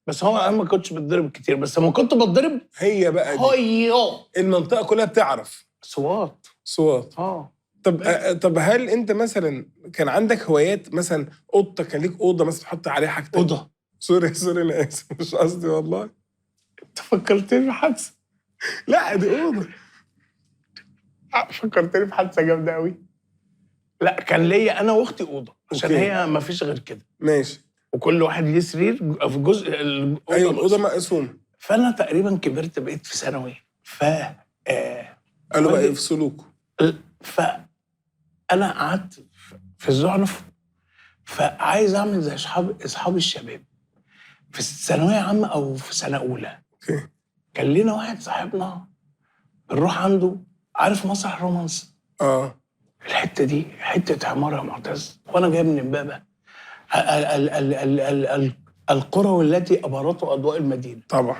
بس هو انا ما كنتش بتضرب كتير، بس لما كنت بتضرب هي بقى دي المنطقه كلها بتعرف صوات. طب هل انت مثلا كان عندك هوايات؟ مثلا اوضتك كان ليك اوضه مثلا تحط عليها حاجتك؟ اوضه. سوري انا اسف، مش قصدي والله. انت فكرتني بحادثه. لا دي اوضه. فكرتني بحادثه جامده قوي. لا كان ليا انا واختي اوضه عشان هي ما فيش غير كده. ماشي. وكل واحد ليه سرير في جزء الاوضه. ايوه الاوضه مقسومه. فانا تقريبا كبرت بقيت في ثانوي. قالوا بقى يفصلوكوا. فانا قعدت في الزعنف، فعايز اعمل زي اصحاب الشباب في ثانويه عامه او في سنه اولى. اوكي. كان لنا واحد صاحبنا بنروح عنده، عارف مسرح رومانس؟ الحته دي حته عماره يا معتز، وانا جاي من امبابه. القرى والتي ابهرته اضواء المدينه. طبعا.